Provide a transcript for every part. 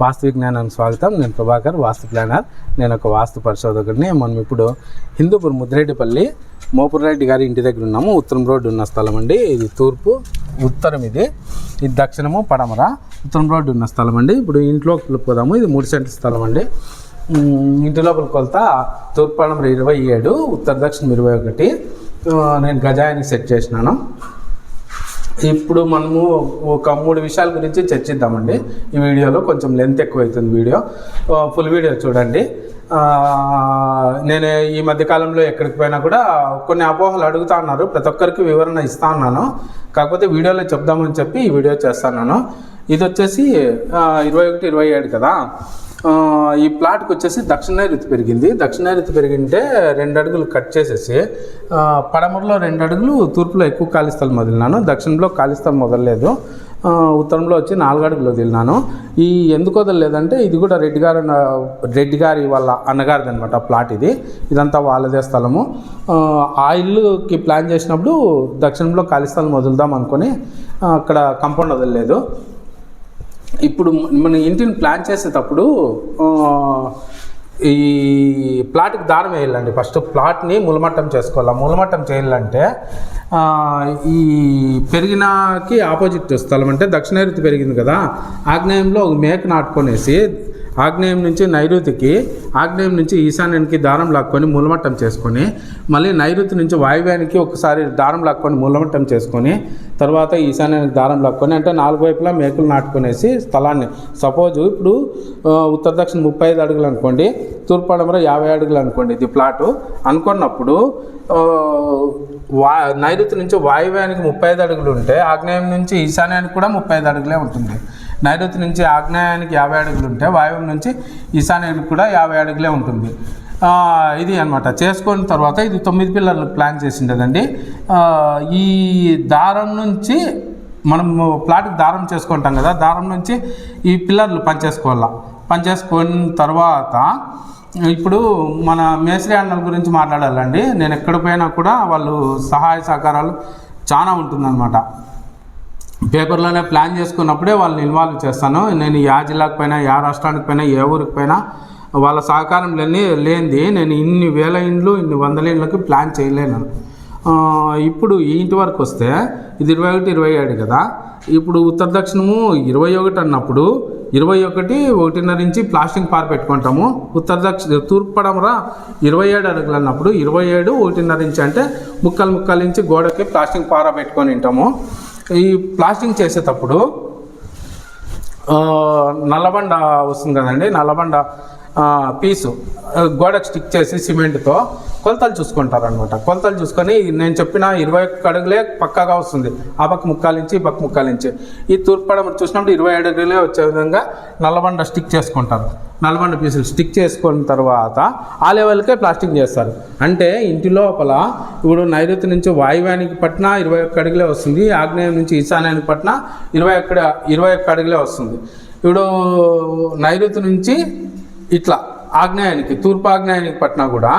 వాస్తు విజ్ఞానానికి స్వాగతం. నేను ప్రభాకర్, వాస్తు ప్లానర్. నేను ఒక వాస్తు పరిశోధకుడిని. మనం ఇప్పుడు హిందూపూర్ ముద్రేటిపల్లి మోపురెడ్డి గారి ఇంటి దగ్గర ఉన్నాము. ఉత్తరం రోడ్డు ఉన్న స్థలం అండి. ఇది తూర్పు, ఉత్తరం ఇది దక్షిణము, పడమర. ఉత్తరం రోడ్డు ఉన్న స్థలం అండి. ఇప్పుడు ఇంట్లోకి పోదాము. ఇది 3 సెంట్ల స్థలం అండి. ఇంటి లోపల కొలత తూర్పు పడమర 27, ఉత్తర దక్షిణం 21. నేను గజాయానికి సెట్ చేసినాను. ఇప్పుడు మనము ఒక 3 విషయాల గురించి చర్చిద్దామండి. ఈ వీడియోలో కొంచెం లెంత్ ఎక్కువ అవుతుంది. వీడియో ఫుల్ వీడియో చూడండి. నేను ఈ మధ్యకాలంలో ఎక్కడికి పోయినా కూడా కొన్ని అపోహలు అడుగుతా ఉన్నారు. ప్రతి ఒక్కరికి వివరణ ఇస్తా ఉన్నాను. కాకపోతే వీడియోలో చెప్దామని చెప్పి ఈ వీడియో చేస్తున్నాను. ఇది వచ్చేసి 21, 27 కదా. ఈ ప్లాట్కి వచ్చేసి దక్షిణ నైరుతి పెరిగింది. దక్షిణ నైరుతి పెరిగింటే 2 అడుగులు కట్ చేసేసి పడమరలో 2 అడుగులు, తూర్పులో ఎక్కువ ఖాళీ స్థలం వదిలినాను. దక్షిణంలో ఖాళీ స్థలం వదలలేదు. ఉత్తరంలో వచ్చి 4 అడుగులు వదిలినాను. ఈ ఎందుకు వదలలేదంటే ఇది కూడా రెడ్డి గారి వాళ్ళ అన్నగారిది అనమాట ప్లాట్. ఇదంతా వాళ్ళదే స్థలము. ఆ ఇల్లుకి ప్లాన్ చేసినప్పుడు దక్షిణంలో ఖాళీ స్థలం వదులుదాం అనుకొని అక్కడ కాంపౌండ్ వదలలేదు. ఇప్పుడు మన ఇంటిని ప్లాన్ చేసేటప్పుడు ఈ ప్లాట్కి దారం వేయాలండి. ఫస్ట్ ప్లాట్ని మూలమట్టం చేసుకోవాలి. మూలమట్టం చేయాలంటే ఈ పెరిగినకి ఆపోజిట్ స్థలం అంటే దక్షిణ నైరుతి పెరిగింది కదా, ఆగ్నేయంలో ఒక మేక నాటుకొనేసి ఆగ్నేయం నుంచి నైరుతికి, ఆగ్నేయం నుంచి ఈశాన్యానికి దారం లాక్కొని మూలమట్టం చేసుకొని, మళ్ళీ నైరుతి నుంచి వాయువ్యానికి ఒకసారి దారం లాక్కొని మూలమట్టం చేసుకొని, తర్వాత ఈశాన్యానికి దారం లాక్కొని, అంటే 4 వైపులా మేకులు నాటుకొనేసి స్థలాన్ని, సపోజ్ ఇప్పుడు ఉత్తర దక్షిణ 35 అడుగులు అనుకోండి, తూర్పు పడమర 50 అడుగులు అనుకోండి. ఇది ప్లాటు అనుకున్నప్పుడు నైరుతి నుంచి వాయువ్యానికి 35 అడుగులు ఉంటే ఆగ్నేయం నుంచి ఈశాన్యానికి కూడా 35 అడుగులే ఉంటుంది. నైరుతి నుంచి ఆగ్నేయానికి 50 అడుగులు ఉంటే వాయువ్యం నుంచి ఈశాన్యానికి కూడా 50 అడుగులే ఉంటుంది. ఇది అనమాట. చేసుకున్న తర్వాత ఇది 9 పిల్లర్లు ప్లాన్ చేసిండేదండి. ఈ దారం నుంచి మనం ప్లాట్కి దారం చేసుకుంటాం కదా, దారం నుంచి ఈ పిల్లర్లు పనిచేసుకున్న తర్వాత ఇప్పుడు మన మేస్త్రి అన్నల గురించి మాట్లాడాలండి. నేను ఎక్కడ పోయినా కూడా వాళ్ళు సహాయ సహకారాలు చాలా ఉంటుందన్నమాట. పేపర్లోనే ప్లాన్ చేసుకున్నప్పుడే వాళ్ళని ఇన్వాల్వ్ చేస్తాను. నేను ఏ జిల్లాకు పోయినా, ఏ రాష్ట్రానికి పోయినా, ఏ ఊరికి పోయినా వాళ్ళ సహకారం లేనిది నేను ఇన్ని వేల ఇండ్లు, ఇన్ని వందల ఇండ్లకి ప్లాన్ చేయలేను. ఇప్పుడు ఈ ఇంటి వరకు వస్తే ఇది 21, 27 కదా. ఇప్పుడు ఉత్తర దక్షిణము 21 అన్నప్పుడు 21, 1.5 ఇంచి ప్లాస్టింగ్ పార పెట్టుకుంటాము. తూర్పు పడమర 27 అడుగులు అన్నప్పుడు 27, 1.5 ఇంచి అంటే 3 ఇంచి గోడకి ప్లాస్టింగ్ పార పెట్టుకొని ఉంటాము. ఈ ప్లాస్టింగ్ చేసేటప్పుడు నల్లబండ వస్తుంది కదండి, నల్లబండ పీసు గోడకు స్టిక్ చేసి సిమెంట్తో కొలతలు చూసుకుంటారనమాట. కొలతలు చూసుకొని నేను చెప్పిన 21 అడుగులే పక్కాగా వస్తుంది. ఆ పక్క 3 ఇంచి, ఈ పక్క 3 ఇంచి. ఈ తూర్పు పడమర చూసినప్పుడు 27 అడుగులే వచ్చే విధంగా నల్లబండ స్టిక్ చేసుకుంటారు. నల్లబండ పీసులు స్టిక్ చేసుకున్న తర్వాత ఆ లెవెల్కే ప్లాస్టింగ్ చేస్తారు. అంటే ఇంటి లోపల ఇప్పుడు నైరుతి నుంచి వాయువ్యానికి పట్టిన 21 అడుగులే వస్తుంది, ఆగ్నేయం నుంచి ఈశాన్యానికి పట్టిన 21 అడుగులే వస్తుంది. ఇప్పుడు నైరుతి నుంచి ఇట్లా ఆగ్నేయానికి, తూర్పు ఆగ్నేయానికి పట్టినా కూడా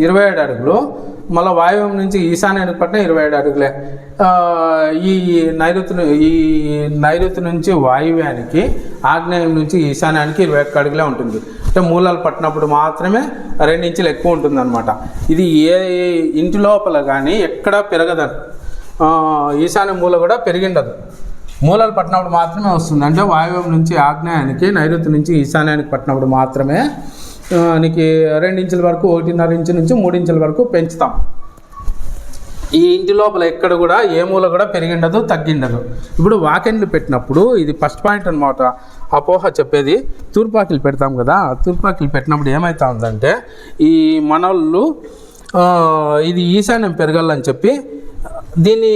27 అడుగులు, మళ్ళీ వాయువ్యం నుంచి ఈశాన్యానికి పట్టిన 27 అడుగులే. ఈ నైరుతి నుంచి వాయువ్యానికి, ఆగ్నేయం నుంచి ఈశాన్యానికి 21 అడుగులే ఉంటుంది. అంటే మూలాలు పట్టినప్పుడు మాత్రమే 2 ఇంచులు ఎక్కువ ఉంటుంది అనమాట. ఇది ఏ ఇంటి లోపల కానీ ఎక్కడా పెరగదు. ఈశాన్య మూల కూడా పెరిగిండదు. మూలాలు పట్టినప్పుడు మాత్రమే వస్తుంది. అంటే వాయువ్యం నుంచి ఆగ్నేయానికి, నైరుతి నుంచి ఈశాన్యానికి పట్టినప్పుడు మాత్రమే నీకు 2 ఇంచుల వరకు, 1.5 ఇంచు నుంచి 3 ఇంచుల వరకు పెంచుతాం. ఈ ఇంటి లోపల ఎక్కడ కూడా ఏ మూల కూడా పెరిగిండదు, తగ్గిండదు. ఇప్పుడు వాకిండ్లు పెట్టినప్పుడు ఇది ఫస్ట్ పాయింట్ అనమాట. అపోహ చెప్పేది, తూర్పాకిలు పెడతాం కదా, తూర్పాకిలు పెట్టినప్పుడు ఏమవుతా ఉందంటే ఈ మనోళ్ళు ఇది ఈశాన్యం పెరగాలని చెప్పి దీన్ని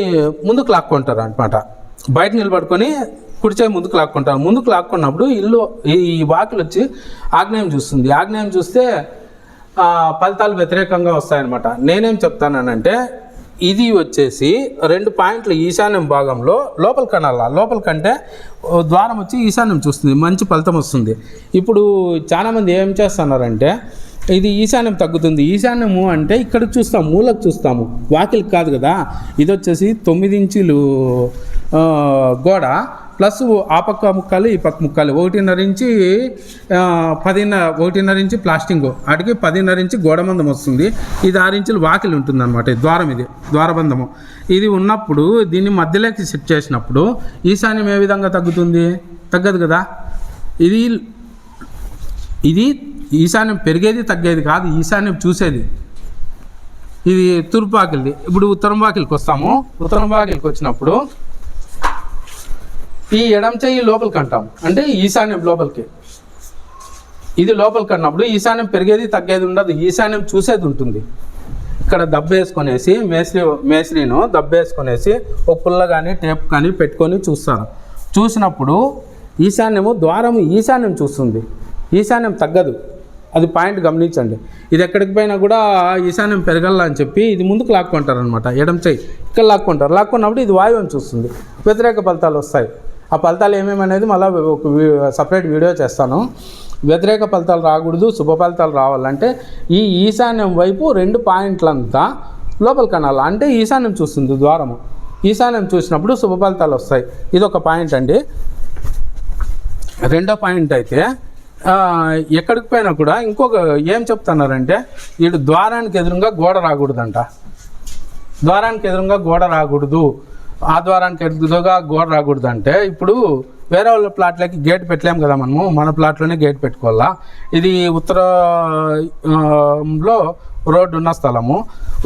ముందుకు లాక్కుంటారు అనమాట. బయట నిలబడుకొని కుడిచే ముందుకు లాక్కుంటారు. ముందుకు లాక్కున్నప్పుడు ఇల్లు ఈ వాకిలు వచ్చి ఆగ్నేయం చూస్తుంది. ఆగ్నేయం చూస్తే ఫలితాలు వ్యతిరేకంగా వస్తాయన్నమాట. నేనేం చెప్తానంటే ఇది వచ్చేసి 2 పాయింట్లు ఈశాన్యం భాగంలో లోపలికంటే ద్వారం వచ్చి ఈశాన్యం చూస్తుంది, మంచి ఫలితం వస్తుంది. ఇప్పుడు చాలామంది ఏం చేస్తున్నారంటే ఇది ఈశాన్యం తగ్గుతుంది. ఈశాన్యము అంటే ఇక్కడికి చూస్తాము, మూలకు చూస్తాము, వాకిలికి కాదు కదా. ఇది వచ్చేసి 9 ఇంచులు గోడ ప్లస్ ఆ పక్క ముక్కాలు ఈ పక్క ముక్కాలు 1.5 ఇంచి 1.5 ఇంచి ప్లాస్టింగ్, వాటికి 10.5 ఇంచి గోడబంధం వస్తుంది. ఇది 6 ఇంచులు వాకిలి ఉంటుంది అనమాట. ద్వారం, ఇది ద్వారబంధము. ఇది ఉన్నప్పుడు దీన్ని మధ్యలోకి సెట్ చేసినప్పుడు ఈశాన్యం ఏ విధంగా తగ్గుతుంది? తగ్గదు కదా. ఇది ఈశాన్యం పెరిగేది తగ్గేది కాదు, ఈశాన్యం చూసేది. ఇది తూర్పు వాకిలిది. ఇప్పుడు ఉత్తరం వాకిలికి వస్తాము. ఉత్తరం వాకిలికి వచ్చినప్పుడు ఈ ఎడమ చెయ్యి లోపలికి అంటాం, అంటే ఈశాన్యం లోపలికి. ఇది లోపలికి అన్నప్పుడు ఈశాన్యం పెరిగేది తగ్గేది ఉండదు, ఈశాన్యం చూసేది ఉంటుంది. ఇక్కడ దబ్బేసుకొనేసి మేస్త్రీను దబ్బేసుకొనేసి ఒక పుల్ల కానీ టేప్ కానీ పెట్టుకొని చూస్తారు. చూసినప్పుడు ఈశాన్యము ద్వారము ఈశాన్యం చూస్తుంది, ఈశాన్యం తగ్గదు. అది పాయింట్ గమనించండి. ఇది ఎక్కడికి పోయినా కూడా ఈశాన్యం పెరగల్లా అని చెప్పి ఇది ముందుకు లాక్కుంటారు అనమాట. ఎడమ చెయ్యి ఇక్కడ లాక్కుంటారు. లాక్కున్నప్పుడు ఇది వాయువుని చూస్తుంది, వ్యతిరేక ఫలితాలు వస్తాయి. ఆ ఫలితాలు ఏమేమి అనేది మళ్ళీ ఒక సపరేట్ వీడియో చేస్తాను. వ్యతిరేక ఫలితాలు రాకూడదు, శుభ ఫలితాలు రావాలంటే ఈ ఈశాన్యం వైపు 2 పాయింట్లంతా లోపలికి అనాలి. అంటే ఈశాన్యం చూస్తుంది ద్వారము. ఈశాన్యం చూసినప్పుడు శుభ ఫలితాలు వస్తాయి. ఇది ఒక పాయింట్ అండి. రెండో పాయింట్ అయితే ఎక్కడికి పోయినా కూడా ఇంకొక ఏం చెప్తున్నారంటే వీడు ద్వారానికి ఎదురుగా గోడ రాకూడదంట. ద్వారానికి ఎదురుగా గోడ రాకూడదు, ఆ ద్వారానికి ఎదురుగా గోడ రాకూడదు అంటే ఇప్పుడు వేరే వాళ్ళ ప్లాట్లకి గేట్ పెట్టలేము కదా మనము, మన ప్లాట్లోనే గేట్ పెట్టుకోవాలా. ఇది ఉత్తరంలో రోడ్డు ఉన్న స్థలము,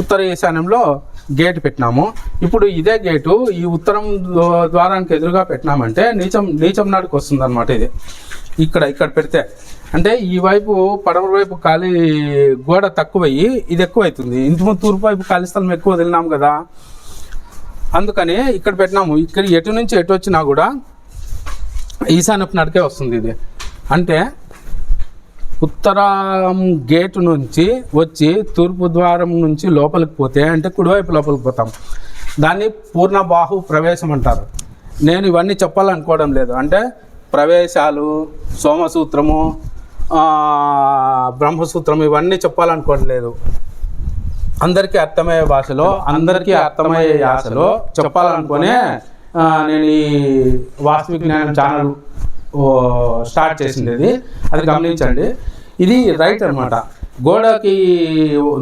ఉత్తర ఈశాన్యంలో గేట్ పెట్టినాము. ఇప్పుడు ఇదే గేటు ఈ ఉత్తరం ద్వారానికి ఎదురుగా పెట్టినామంటే నీచం నాడుకు వస్తుంది అనమాట. ఇది ఇక్కడ పెడితే అంటే ఈ వైపు పడమర వైపు ఖాళీ గోడ తక్కువయ్యి ఇది ఎక్కువైతుంది. ఇంతకుముందు తూర్పు వైపు ఖాళీ స్థలం ఎక్కువ వదిలినాము కదా, అందుకని ఇక్కడ పెట్టినాము. ఇక్కడ ఎటు నుంచి ఎటు వచ్చినా కూడా ఈశాన్యపు నడికే వస్తుంది ఇది. అంటే ఉత్తరం గేటు నుంచి వచ్చి తూర్పు ద్వారం నుంచి లోపలికి పోతే అంటే కుడివైపు లోపలికి పోతాం. దాన్ని పూర్ణబాహు ప్రవేశం అంటారు. నేను ఇవన్నీ చెప్పాలనుకోవడం లేదు. అంటే ప్రవేశాలు, సోమసూత్రము, బ్రహ్మసూత్రం ఇవన్నీ చెప్పాలనుకోవడం లేదు. అందరికీ అర్థమయ్యే భాషలో, అందరికీ అర్థమయ్యే యాసలో చెప్పాలనుకునే నేను ఈ వాస్తు విజ్ఞానం ఛానల్ స్టార్ట్ చేసింది. అది గమనించండి. ఇది రైట్ అనమాట. గోడకి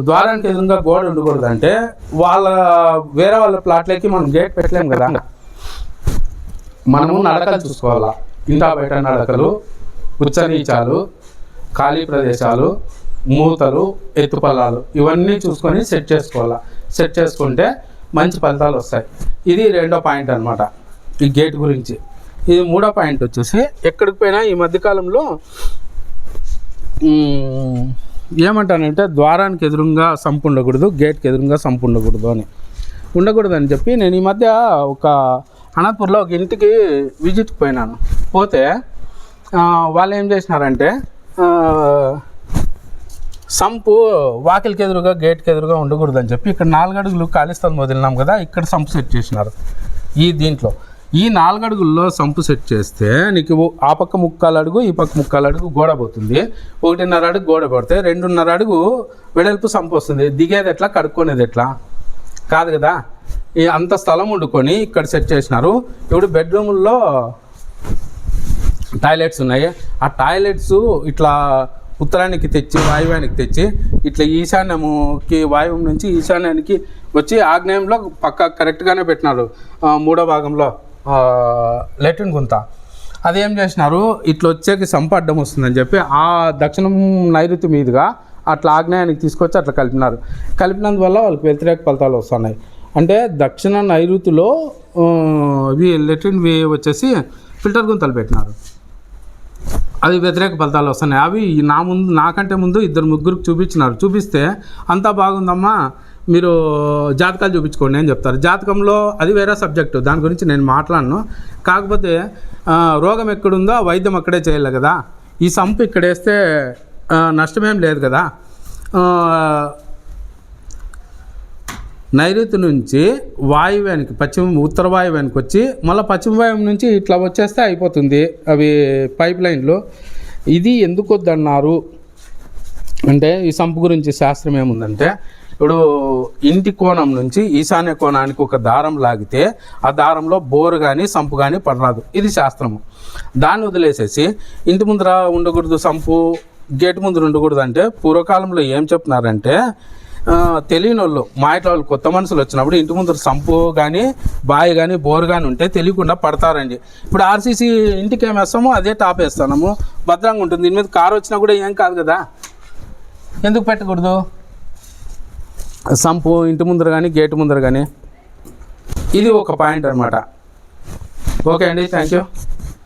ద్వారానికి ఎదురుగా గోడ ఉండకూడదు అంటే వేరే వాళ్ళ ప్లాట్లకి మనం గేట్ పెట్టలేము కదా. మనము నడకలు చూసుకోవాలా. ఇంటా బయట నడకలు, ఉచ్చనీచాలు, ఖాళీ ప్రదేశాలు, మూతలు, ఎత్తుపల్లాలు ఇవన్నీ చూసుకొని సెట్ చేసుకోవాలా. సెట్ చేసుకుంటే మంచి ఫలితాలు వస్తాయి. ఇది రెండో పాయింట్ అనమాట ఈ గేట్ గురించి. ఇది మూడో పాయింట్ వచ్చేసి ఎక్కడికి పోయినా ఈ మధ్యకాలంలో ఏమంటానంటే ద్వారానికి ఎదురుగా సంపు ఉండకూడదు, గేట్కి ఎదురుగా సంపు ఉండకూడదు అని చెప్పి నేను ఈ మధ్య ఒక అనంతపూర్లో ఒక ఇంటికి విజిట్కి పోయినాను. పోతే వాళ్ళు ఏం చేసినారంటే సంపు వాకిలికి ఎదురుగా గేట్కి ఎదురుగా ఉండకూడదు అని చెప్పి ఇక్కడ 4 అడుగులు ఖాళీ స్థలం వదిలినాం కదా, ఇక్కడ సంపు సెట్ చేసినారు. ఈ 4 అడుగుల్లో సంపు సెట్ చేస్తే నీకు ఆ పక్క 3/4 అడుగు ఈ పక్క 3/4 అడుగు గోడ పోతుంది. 1.5 అడుగు గోడ పడితే 2.5 అడుగు వెడల్పు సంపు వస్తుంది. దిగేది ఎట్లా, కడుక్కొనేది ఎట్లా? కాదు కదా. అంత స్థలం వండుకొని ఇక్కడ సెట్ చేసినారు. ఇప్పుడు బెడ్రూముల్లో టాయిలెట్స్ ఉన్నాయి. ఆ టాయిలెట్స్ ఇట్లా ఉత్తరానికి తెచ్చి వాయువ్యానికి తెచ్చి ఇట్లా ఈశాన్యముకి వాయువ్యం నుంచి ఈశాన్యానికి వచ్చి ఆగ్నేయంలో పక్క కరెక్ట్గానే పెట్టినారు. 3వ భాగంలో లెట్రిన్ గుంత అదేం చేసినారు, ఇట్లా వచ్చేకి సంపు అడ్డం వస్తుందని చెప్పి ఆ దక్షిణం నైరుతి మీదుగా అట్లా ఆగ్నేయానికి తీసుకొచ్చి అట్లా కలిపినందువల్ల వాళ్ళకి వ్యతిరేక ఫలితాలు వస్తున్నాయి. అంటే దక్షిణ నైరుతిలో లెట్రిన్ వచ్చేసి ఫిల్టర్ గుంతలు పెట్టినారు. అది వ్యతిరేక ఫలితాలు వస్తున్నాయి. అవి నాకంటే ముందు 2-3 చూపిస్తే అంతా బాగుందమ్మా, మీరు జాతకాలు చూపించుకోండి అని చెప్తారు. జాతకంలో అది వేరే సబ్జెక్టు, దాని గురించి నేను మాట్లాడను. కాకపోతే రోగం ఎక్కడుందో వైద్యం అక్కడే చేయాలి కదా. ఈ సంపు ఇక్కడ వేస్తే నష్టమేం లేదు కదా. నైరుతి నుంచి వాయువ్యానికి ఉత్తర వాయువ్యానికి వచ్చి మళ్ళీ పశ్చిమ వాయువ్యం నుంచి ఇట్లా వచ్చేస్తే అయిపోతుంది అవి పైప్ లైన్లు. ఇది ఎందుకు వద్దన్నారు అంటే ఈ సంపు గురించి శాస్త్రం ఏముందంటే ఇప్పుడు ఇంటి కోణం నుంచి ఈశాన్య కోణానికి ఒక దారం లాగితే ఆ దారంలో బోరు కానీ సంపు కానీ పడరాదు. ఇది శాస్త్రము. దాన్ని వదిలేసేసి ఇంటి ముందర ఉండకూడదు సంపు, గేటు ముందర ఉండకూడదు అంటే పూర్వకాలంలో ఏం చెప్తున్నారంటే తెలియని వాళ్ళు మా ఇంట్లో వాళ్ళు కొత్త మనుషులు వచ్చినప్పుడు ఇంటి ముందర సంపు కానీ బావి కానీ బోరు కానీ ఉంటే తెలియకుండా పడతారండి. ఇప్పుడు ఆర్సీసీ ఇంటికి ఏం వేస్తామో అదే టాప్ వేస్తున్నాము, భద్రంగా ఉంటుంది. దీని మీద కారు వచ్చినా కూడా ఏం కాదు కదా, ఎందుకు పెట్టకూడదు సంపు ఇంటి ముందర కానీ గేటు ముందర కానీ? ఇది ఒక పాయింట్ అనమాట. ఓకే అండి, థ్యాంక్ యూ.